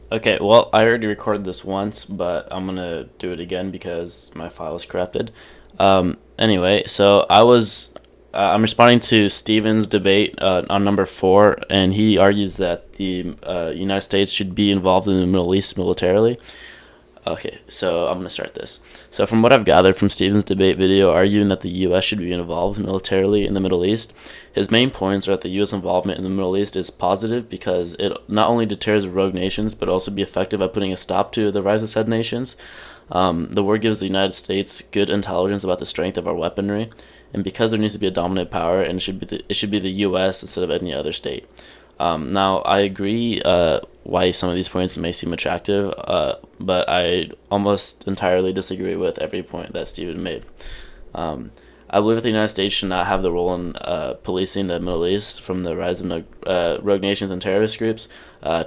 Okay, well, I already recorded this once, but I'm gonna do it again because my file is corrupted. Anyway, I'm responding to Stevon's debate on number four, and he argues that the United States should be involved in the Middle East militarily. Okay, so I'm going to start this. So, from what I've gathered from Stevens' debate video arguing that the U.S. should be involved militarily in the Middle East, his main points are that the U.S. involvement in the Middle East is positive because it not only deters rogue nations, but also be effective at putting a stop to the rise of said nations. The war gives the United States good intelligence about the strength of our weaponry, and because there needs to be a dominant power, and it should be the U.S. instead of any other state. Now, I agree why some of these points may seem attractive, but I almost entirely disagree with every point that Steven made. I believe that the United States should not have the role in policing the Middle East from the rise of rogue nations and terrorist groups.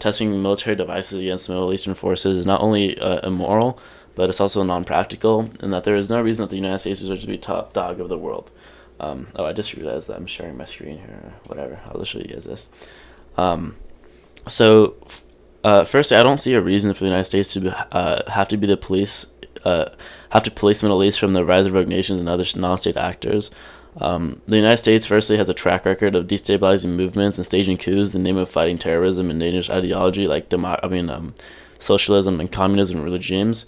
Testing military devices against Middle Eastern forces is not only immoral, but it's also non-practical, and that there is no reason that the United States deserves to be top dog of the world. I just realized that I'm sharing my screen here. Whatever, I'll just show you guys this. Um, so, Firstly, I don't see a reason for the United States to have to be the police, have to police the Middle East from the rise of rogue nations and other non-state actors. The United States, firstly, has a track record of destabilizing movements and staging coups in the name of fighting terrorism and dangerous ideology like socialism and communism regimes.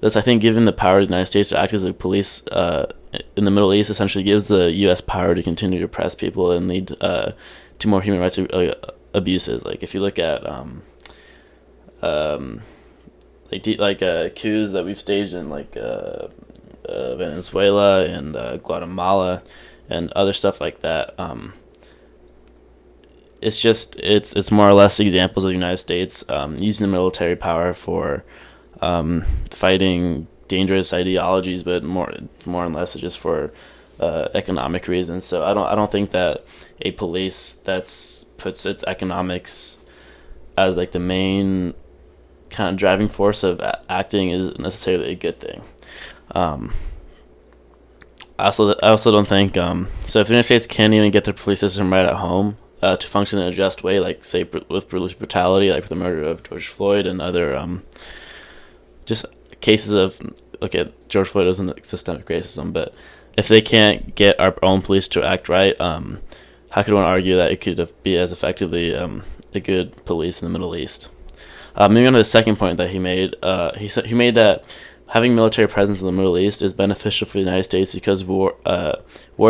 This, I think, given the power of the United States to act as a police in the Middle East, essentially gives the U.S. power to continue to oppress people and lead to more human rights abuses. Like if you look at um, coups that we've staged in Venezuela and Guatemala and other stuff like that. It's more or less examples of the United States using the military power for fighting dangerous ideologies, but more and less just for economic reasons. So I don't think that a police that's puts its economics as like the main kind of driving force of acting is necessarily a good thing. Um, I also don't think so. If the United States can't even get their police system right at home to function in a just way, like say with police brutality, like with the murder of George Floyd and other just cases of okay, George Floyd isn't systemic racism, but if they can't get our own police to act right, how could one argue that it could be as effectively a good police in the Middle East? Moving on to the second point that he made, he made that having military presence in the Middle East is beneficial for the United States because war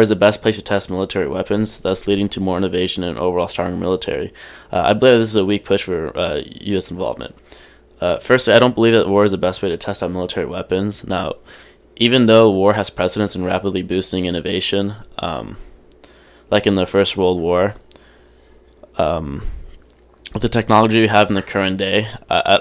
is the best place to test military weapons, thus leading to more innovation and overall stronger military. I believe this is a weak push for U.S. involvement. Firstly, I don't believe that war is the best way to test out military weapons. Now, even though war has precedence in rapidly boosting innovation, like in the First World War, with the technology we have in the current day, I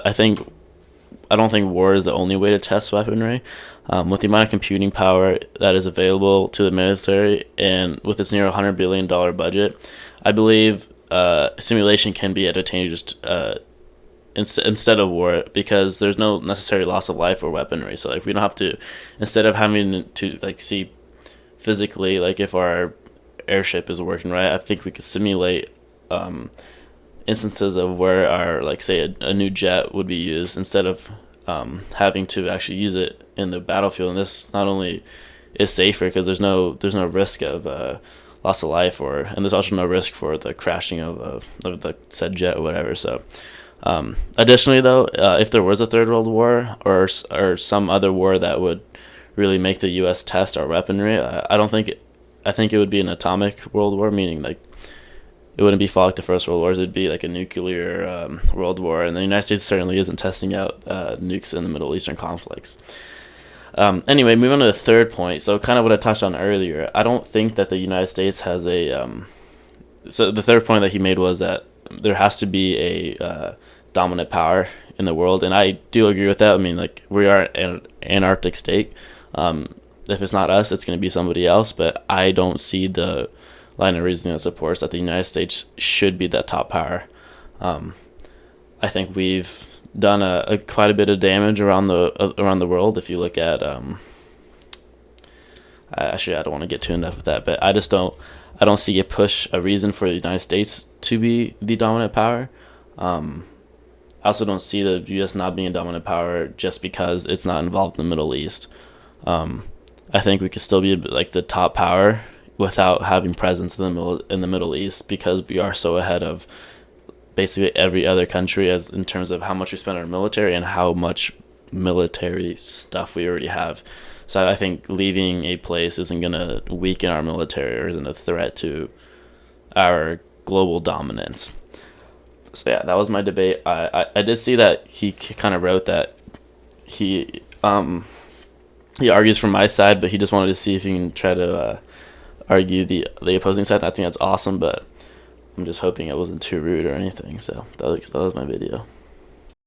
don't think war is the only way to test weaponry. With the amount of computing power that is available to the military and with its near $100 billion budget, I believe simulation can be advantageous instead of war because there's no necessary loss of life or weaponry. So like we don't have to, instead of having to like see physically like if our airship is working right, I think we could simulate instances of where our like say a new jet would be used instead of having to actually use it in the battlefield. And this not only is safer because there's no risk of loss of life and there's also no risk for the crashing of the said jet or whatever. So additionally though, if there was a third world war or some other war that would really make the U.S. test our weaponry, I think it would be an atomic world war, meaning like it wouldn't be fought like the First World Wars. It'd be like a nuclear world war, and the United States certainly isn't testing out nukes in the Middle Eastern conflicts. Anyway, moving on to the third point. So, kind of what I touched on earlier. I don't think that the United States has a. So the third point that he made was that there has to be a dominant power in the world, and I do agree with that. I mean, like we are an Antarctic state. If it's not us, it's going to be somebody else. But I don't see the line of reasoning that supports that the United States should be that top power. I think we've done quite a bit of damage around the world. If you look at, actually, I don't want to get too in depth with that, but I don't see a reason for the United States to be the dominant power. I also don't see the U.S. not being a dominant power just because it's not involved in the Middle East. Um, I think we could still be like the top power without having presence in the Middle East because we are so ahead of basically every other country as in terms of how much we spend on our military and how much military stuff we already have. So I think leaving a place isn't gonna weaken our military or isn't a threat to our global dominance. So yeah, that was my debate. I did see that he kind of wrote that he he argues from my side, but he just wanted to see if he can try to argue the opposing side. I think that's awesome, but I'm just hoping it wasn't too rude or anything. So that was my video.